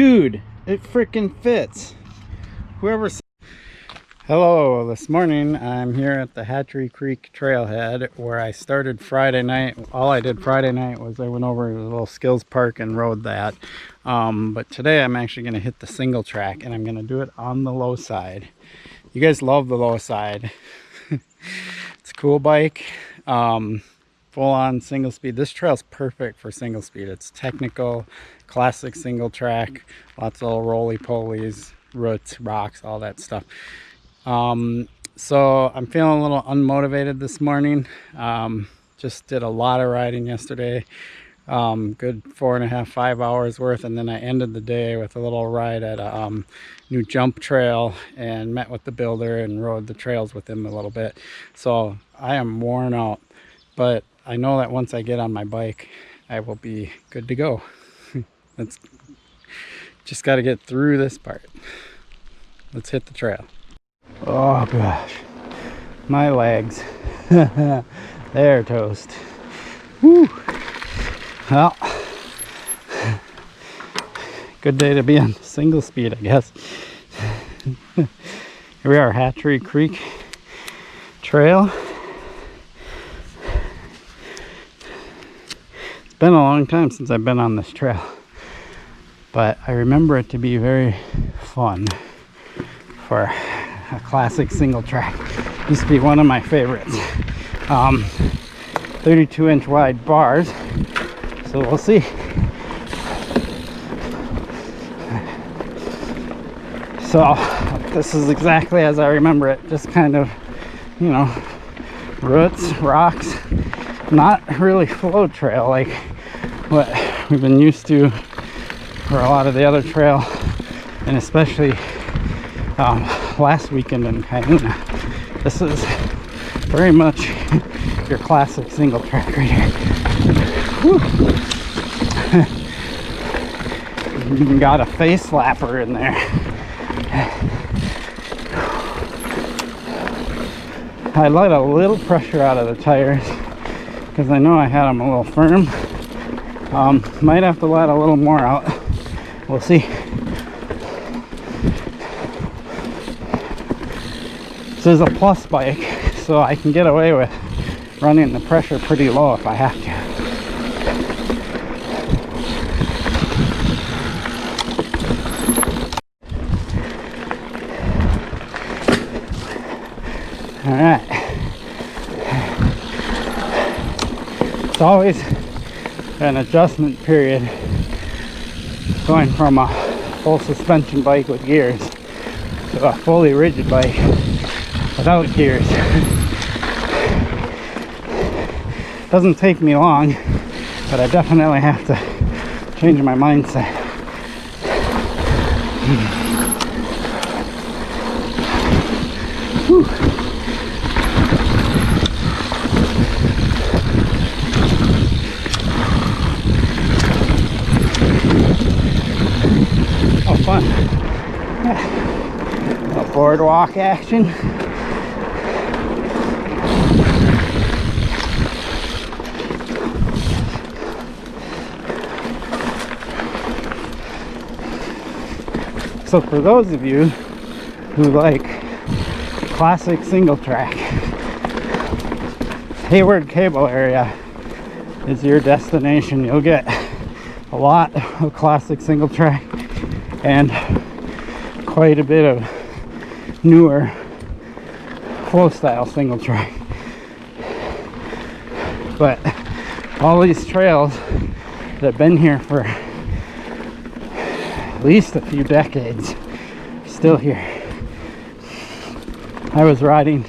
Dude, it freaking fits. Whoever. Hello, this morning I'm here at the Hatchery Creek trailhead where I started Friday night. All I did Friday night was I went over to the little skills park and rode that. But today I'm actually going to hit the single track, and I'm going to do it on the Lowside. You guys love the Lowside. It's a cool bike. Full-on single speed. This trail's perfect for single speed. It's technical, classic single track, lots of little roly-polies, roots, rocks, all that stuff. So I'm feeling a little unmotivated this morning. Just did a lot of riding yesterday, good 4.5–5 hours worth, and then I ended the day with a little ride at a new jump trail and met with the builder and rode the trails with him a little bit. So I am worn out, but I know that once I get on my bike I will be good to go. Let's just got to get through this part. Let's hit the trail. Oh gosh, my legs. They're toast. Woo. Well, good day to be on single speed, I guess. Here we are, Hatchery Creek Trail. It's been a long time since I've been on this trail, but I remember it to be very fun for a classic single track. Used to be one of my favorites. 32-inch wide bars, so we'll see. So this is exactly as I remember it, just kind of, you know, roots, rocks, not really flow trail like what we've been used to for a lot of the other trail, and especially last weekend in Cayuna. This is very much your classic single track right here. Whew. Even got a face slapper in there. I let a little pressure out of the tires because I know I had them a little firm. Might have to let a little more out. We'll see. This is a plus bike, so I can get away with running the pressure pretty low if I have to. All right. It's always an adjustment period going from a full suspension bike with gears to a fully rigid bike without gears. Doesn't take me long, but I definitely have to change my mindset. Whew. Oh, fun. A boardwalk action. So for those of you who like classic single track, Hayward cable area is your destination. You'll get a lot of classic single track and quite a bit of newer flow style single track. But all these trails that have been here for at least a few decades still here. I was riding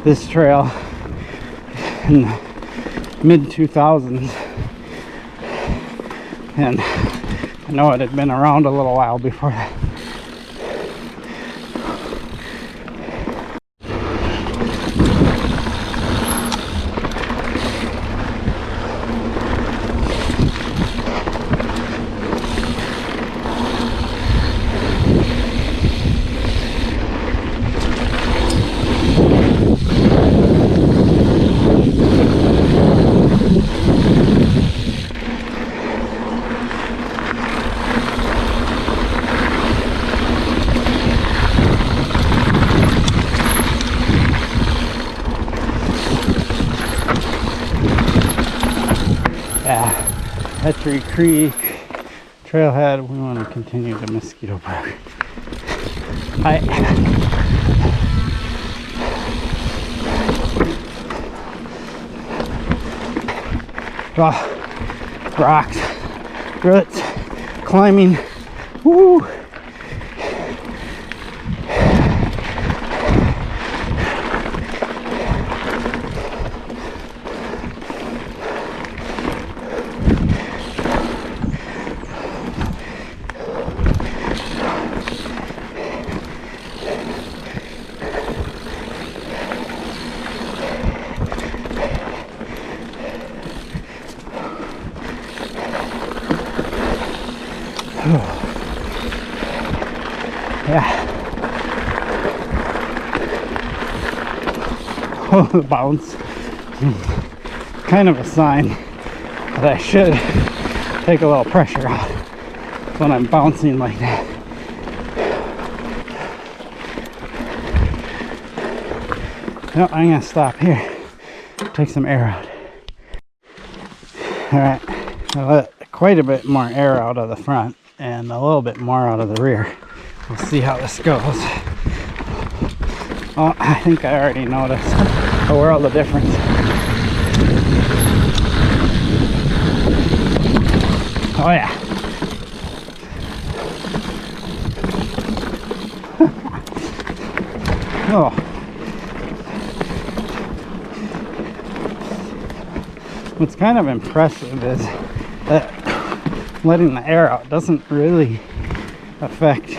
this trail in the mid-2000s, and I know it had been around a little while before that. Yeah, Petrie Creek trailhead. We want to continue to Misquito Brook. Rocks, roots, climbing. Woo! Yeah. Oh, the bounce. Kind of a sign that I should take a little pressure out when I'm bouncing like that. No, I'm gonna stop here. Take some air out. Alright, I let quite a bit more air out of the front and a little bit more out of the rear. We'll see how this goes. Oh, I think I already noticed a world of difference. Oh yeah. Oh. What's kind of impressive is that letting the air out doesn't really affect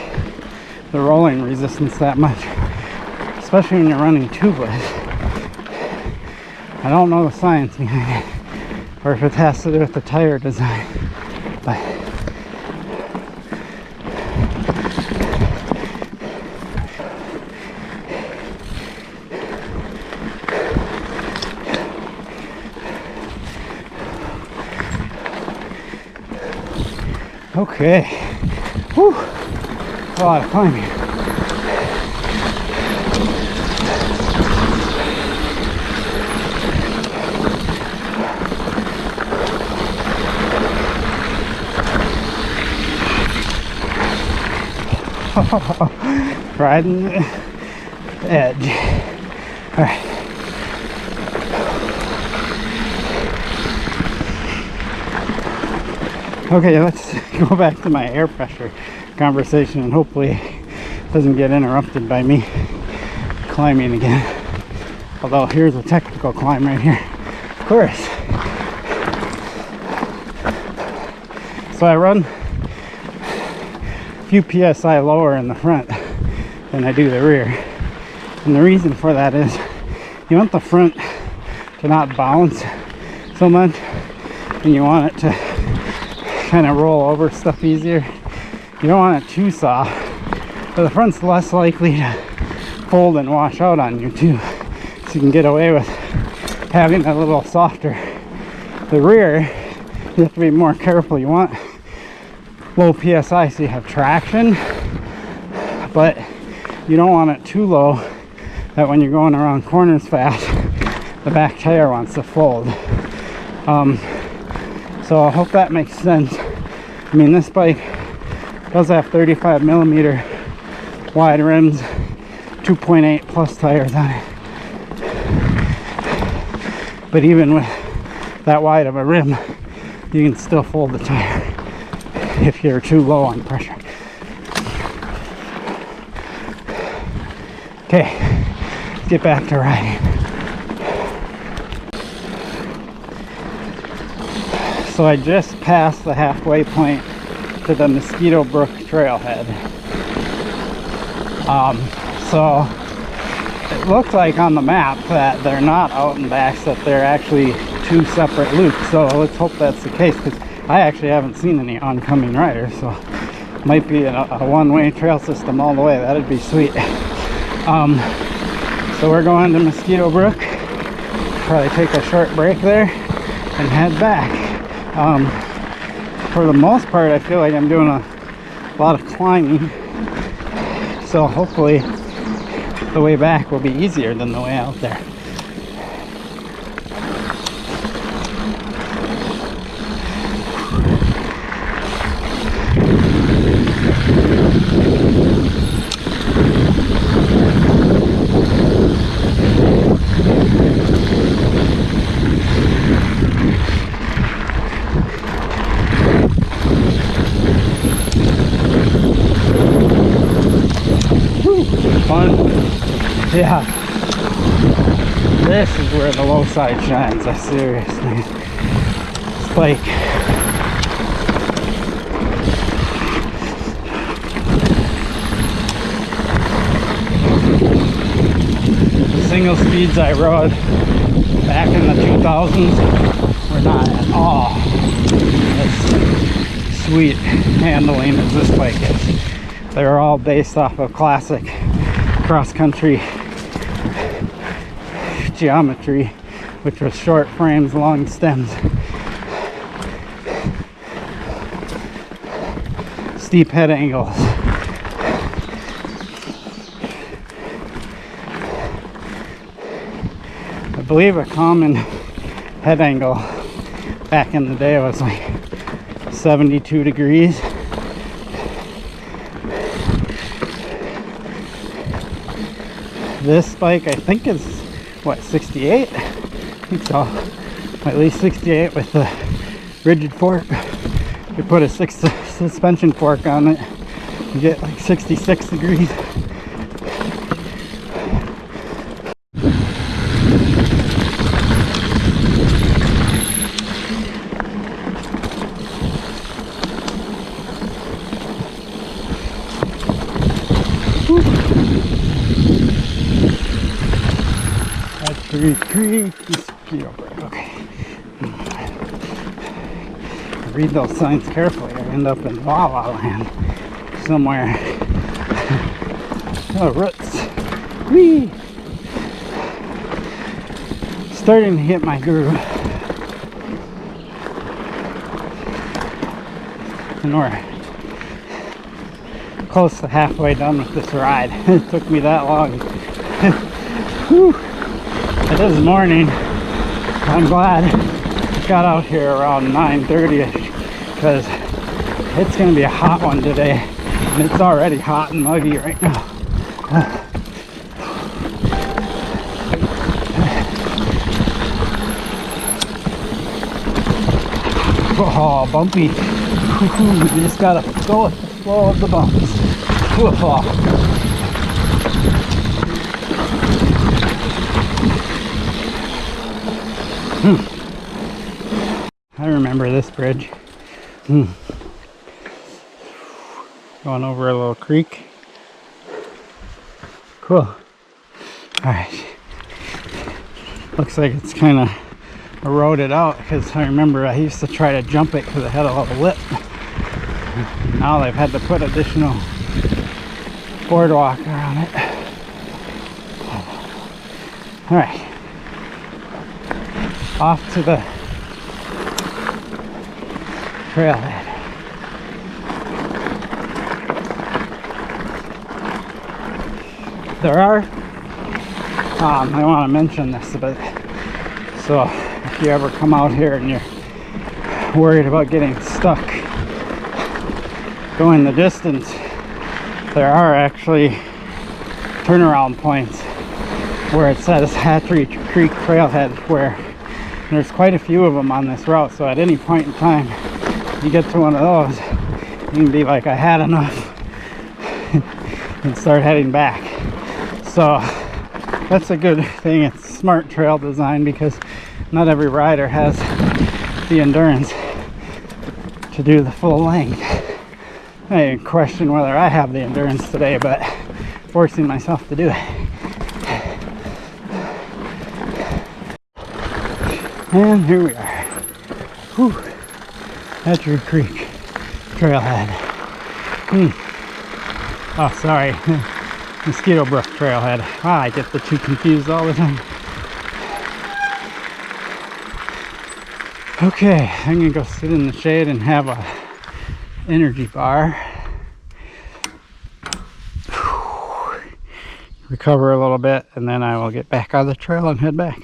the rolling resistance that much, especially when you're running tubeless. I don't know the science behind it, or if it has to do with the tire design, but okay. Whew. A lot of climbing. Riding the edge. All right. Okay, let's go back to my air pressure conversation, and hopefully it doesn't get interrupted by me climbing again. Although here's a technical climb right here, of course. So I run a few psi lower in the front than I do the rear, and the reason for that is you want the front to not bounce so much, and you want it to kind of roll over stuff easier. You don't want it too soft, but the front's less likely to fold and wash out on you too, so you can get away with having it a little softer. The rear, you have to be more careful. You want low psi so you have traction, but you don't want it too low that when you're going around corners fast, the back tire wants to fold. So I hope that makes sense. I mean, this bike does have 35 millimeter wide rims, 2.8 plus tires on it. But even with that wide of a rim, you can still fold the tire if you're too low on pressure. Okay, let's get back to riding. So I just passed the halfway point to the Misquito Brook trailhead. So it looks like on the map that they're not out and backs, that they're actually two separate loops. So let's hope that's the case, because I actually haven't seen any oncoming riders. So it might be a one-way trail system all the way. That'd be sweet. So we're going to Misquito Brook. Probably take a short break there and head back. For the most part, I feel like I'm doing a lot of climbing, so hopefully the way back will be easier than the way out there. This is where the low side shines. I seriously. Spike. The single speeds I rode back in the 2000s were not at all as sweet handling as this bike is. They were all based off of classic cross-country geometry, which was short frames, long stems, steep head angles. I believe a common head angle back in the day was like 72 degrees. This bike I think is what, 68? I think so. At least 68 with the rigid fork. You put a suspension fork on it, you get like 66 degrees. Creek, Misquito, Brook. Okay. Read those signs carefully. I end up in La La Land somewhere. Oh, roots. Whee! Starting to hit my groove. And we're close to halfway done with this ride. It took me that long. Whew. It is morning. I'm glad I got out here around 9:30 because it's going to be a hot one today, and it's already hot and muggy right now. Oh, bumpy. You just gotta go with the flow of the bumps. I remember this bridge. Going over a little creek. Cool. Alright. Looks like it's kind of eroded out because I remember I used to try to jump it because it had a little lip. Now they've had to put additional boardwalk around it. Alright. Off to the trailhead. There are, I want to mention this, but so if you ever come out here and you're worried about getting stuck going the distance, there are actually turnaround points where it says Hatchery Creek Trailhead, where there's quite a few of them on this route, so at any point in time you get to one of those, you can be like, I had enough, and start heading back. So that's a good thing. It's smart trail design because not every rider has the endurance to do the full length. I question whether I have the endurance today, but forcing myself to do it. And here we are. Whew. Hatchery Creek Trailhead. Oh, sorry. Misquito Brook Trailhead. Ah, I get the two confused all the time. Okay, I'm gonna go sit in the shade and have a energy bar. Recover a little bit, and then I will get back on the trail and head back.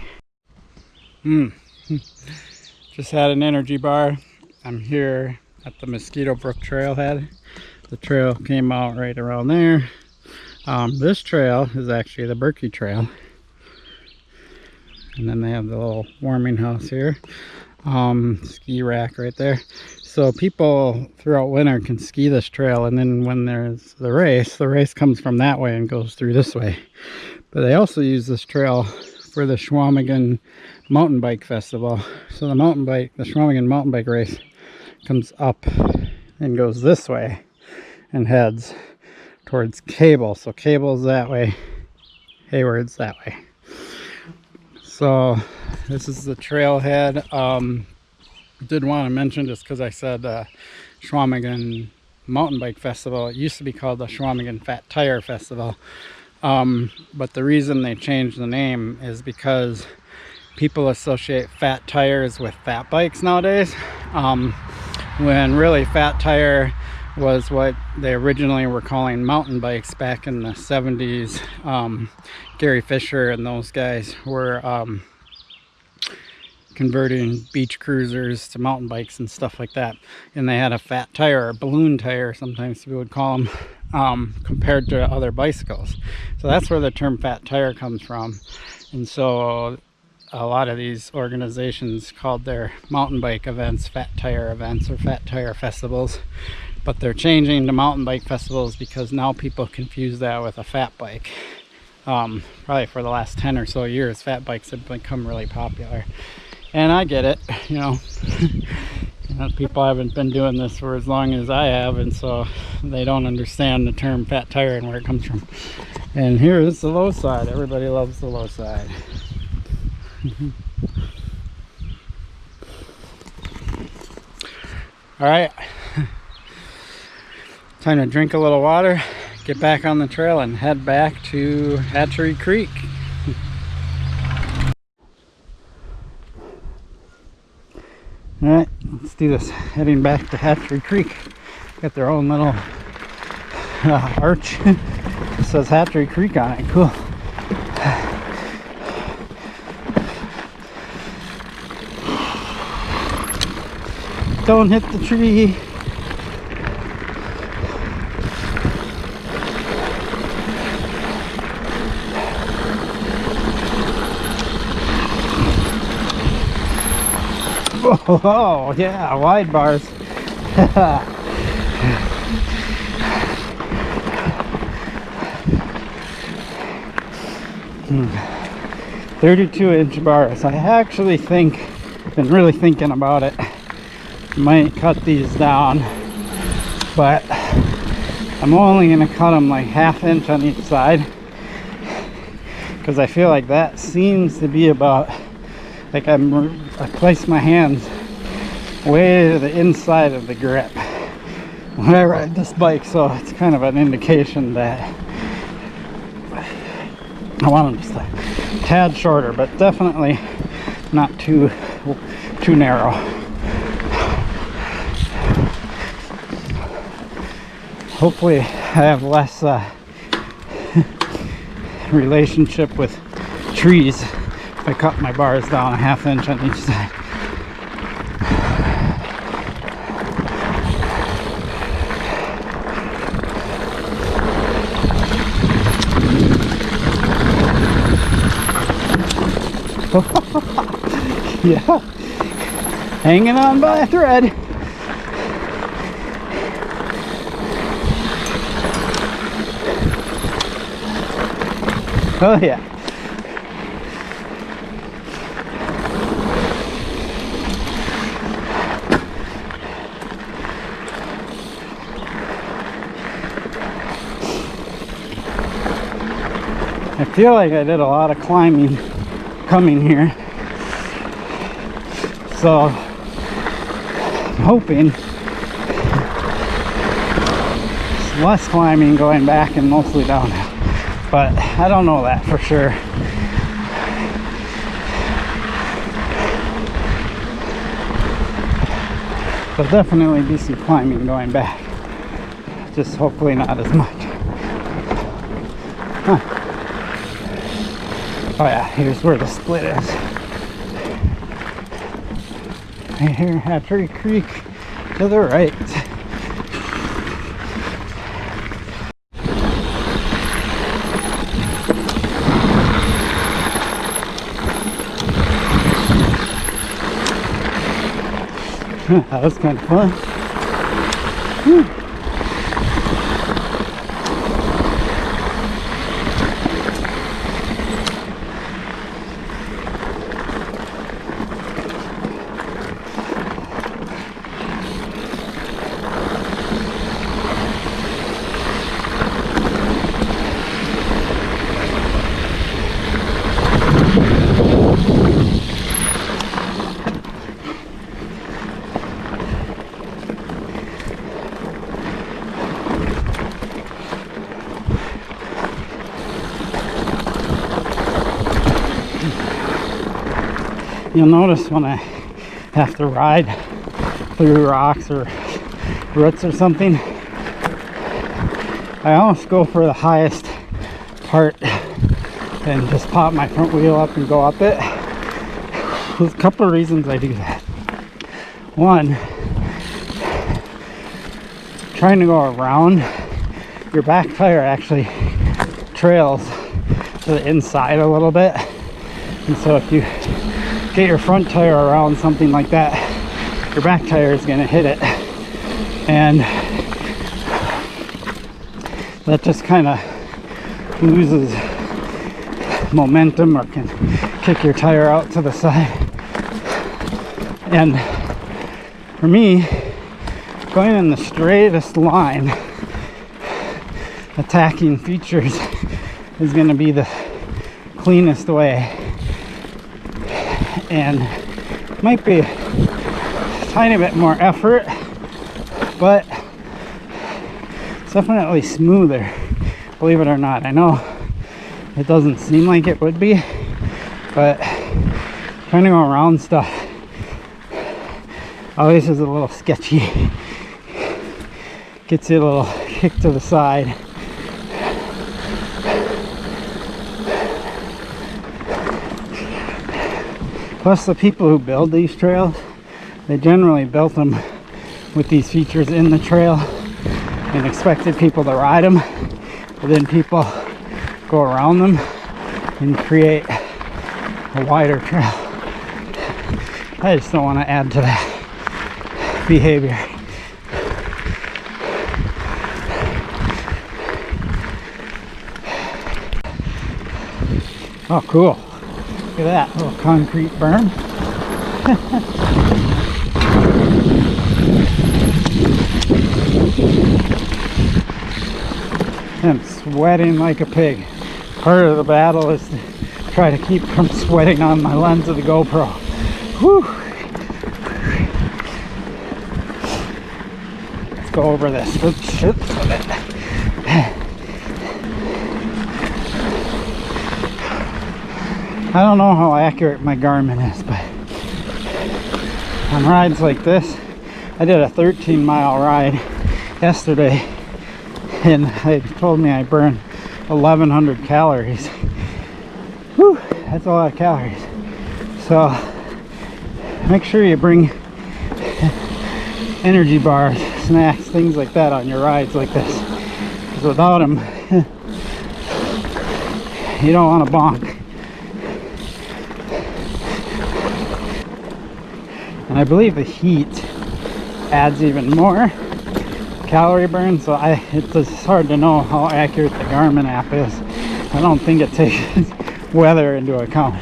Just had an energy bar. I'm here at the Misquito Brook Trailhead. The trail came out right around there. This trail is actually the Berkey Trail. And then they have the little warming house here. Ski rack right there. So people throughout winter can ski this trail, and then when there's the race comes from that way and goes through this way. But they also use this trail for the Schwamigan Mountain Bike Festival. So the Schwamigan mountain bike race comes up and goes this way and heads towards Cable. So Cable's that way, Hayward's that way. So this is the trailhead. Did want to mention, just because I said Schwamigan Mountain Bike Festival, it used to be called the Schwamigan Fat Tire Festival. But the reason they changed the name is because people associate fat tires with fat bikes nowadays, when really fat tire was what they originally were calling mountain bikes back in the 70s. Gary Fisher and those guys were converting beach cruisers to mountain bikes and stuff like that, and they had a fat tire, or balloon tire sometimes people would call them, compared to other bicycles. So that's where the term fat tire comes from. And so a lot of these organizations called their mountain bike events fat tire events or fat tire festivals, but they're changing to mountain bike festivals because now people confuse that with a fat bike. Probably for the last 10 or so years, fat bikes have become really popular. And I get it, you know. People haven't been doing this for as long as I have, and so they don't understand the term fat tire and where it comes from. And here is the Lowside. Everybody loves the Lowside. All right, time to drink a little water, get back on the trail, and head back to Hatchery Creek. All right, let's do this. Heading back to Hatchery Creek. Got their own little arch. It says Hatchery Creek on it. Cool. Don't hit the tree. Oh, yeah, wide bars. 32-inch bars. I actually think, been really thinking about it, might cut these down, but I'm only going to cut them like ½ inch on each side, because I feel like that seems to be about, like I place my hands way to the inside of the grip when I ride this bike, so it's kind of an indication that I want them just a tad shorter, but definitely not too narrow. Hopefully I have less relationship with trees if I cut my bars down ½ inch on each side. Yeah, hanging on by a thread. Oh yeah. I feel like I did a lot of climbing coming here, so I'm hoping it's less climbing going back and mostly downhill, but I don't know that for sure. There'll definitely be some climbing going back, just hopefully not as much. Huh. Oh yeah, here's where the split is. Right here, Hatchery Creek to the right. That was kind of fun. Whew. You'll notice when I have to ride through rocks or roots or something, I almost go for the highest part and just pop my front wheel up and go up it. There's a couple of reasons I do that. One, trying to go around, your back tire actually trails to the inside a little bit, and so if you get your front tire around something like that, your back tire is going to hit it, and that just kind of loses momentum or can kick your tire out to the side. And for me, going in the straightest line, attacking features is going to be the cleanest way, and might be a tiny bit more effort, but it's definitely smoother, believe it or not. I know it doesn't seem like it would be, but trying to go around stuff always is a little sketchy. Gets you a little kick to the side. Plus, the people who build these trails, they generally built them with these features in the trail and expected people to ride them, but then people go around them and create a wider trail. I just don't want to add to that behavior. Oh, cool. Look at that little concrete berm. I'm sweating like a pig. Part of the battle is to try to keep from sweating on my lens of the GoPro. Whew. Let's go over this. I don't know how accurate my Garmin is, but on rides like this, I did a 13-mile ride yesterday, and they told me I burned 1,100 calories. Whew, that's a lot of calories. So make sure you bring energy bars, snacks, things like that on your rides like this, because without them, you don't want to bonk. And I believe the heat adds even more calorie burn, so it's hard to know how accurate the Garmin app is. I don't think it takes weather into account.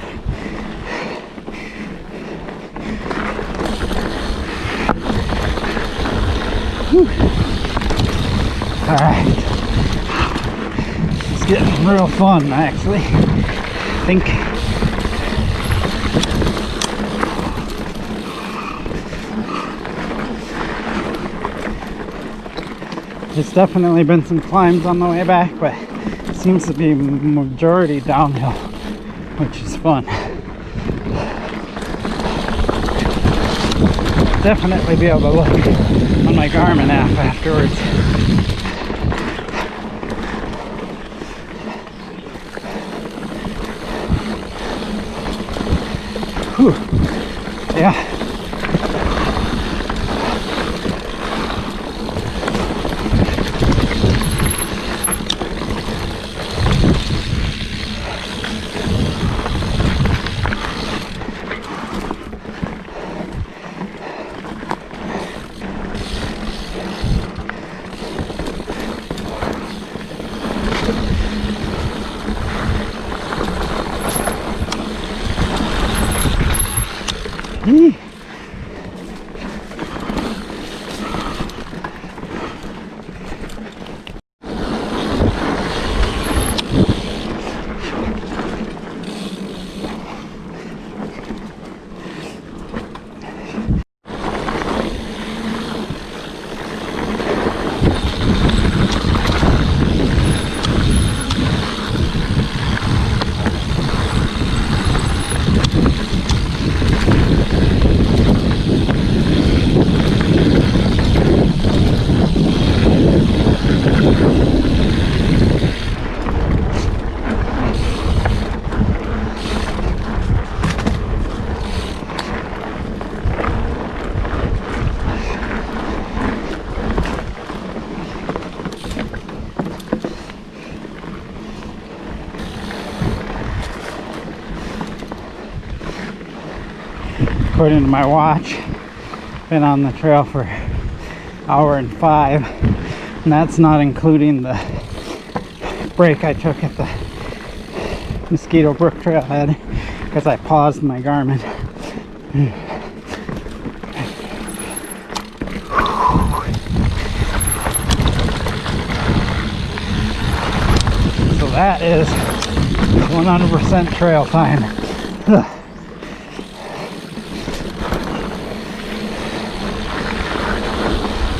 Alright, it's getting real fun actually. I think there's definitely been some climbs on the way back, but it seems to be majority downhill, which is fun. Definitely be able to look on my Garmin app afterwards. Whew. Yeah. according to my watch. Been on the trail for an hour and 5, and that's not including the break I took at the Misquito Brook trailhead because I paused my Garmin. So that is 100% trail time.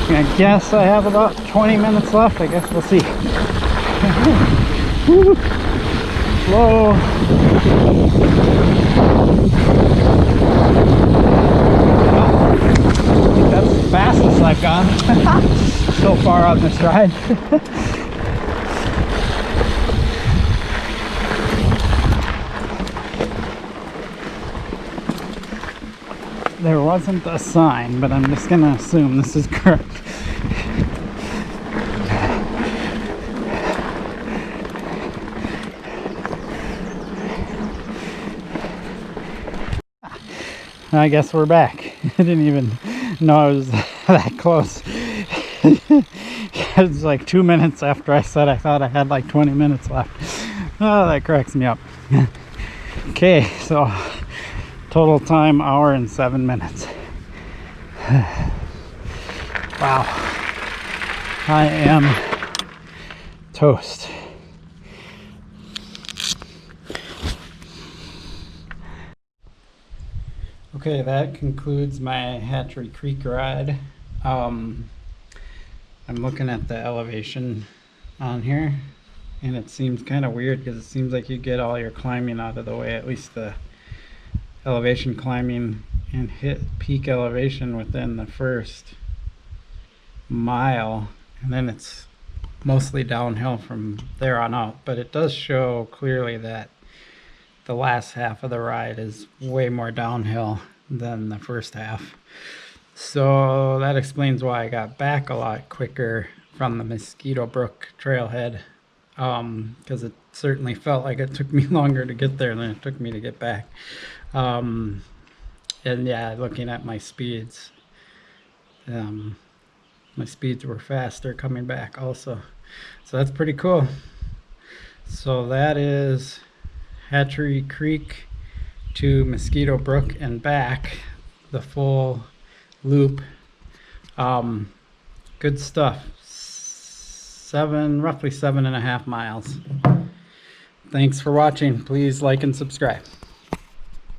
I guess I have about 20 minutes left. I guess we'll see. Slow. I think that's the fastest I've gone so far on this ride. There wasn't a sign, but I'm just gonna assume this is correct. I guess we're back. I didn't even know I was that close. It was like 2 minutes after I said I thought I had like 20 minutes left. Oh, that cracks me up. Okay, so total time, hour and 7 minutes. Wow. I am toast. Okay, that concludes my Hatchery Creek ride. I'm looking at the elevation on here, and it seems kind of weird because it seems like you get all your climbing out of the way, at least the elevation climbing, and hit peak elevation within the first mile, and then it's mostly downhill from there on out. But it does show clearly that the last half of the ride is way more downhill than the first half. So that explains why I got back a lot quicker from the Misquito Brook trailhead, because it certainly felt like it took me longer to get there than it took me to get back. And yeah, looking at my speeds, my speeds were faster coming back also. So that's pretty cool. So that is Hatchery Creek to Misquito Brook and back, the full loop. Good stuff. Roughly 7.5 miles. Thanks for watching. Please like and subscribe.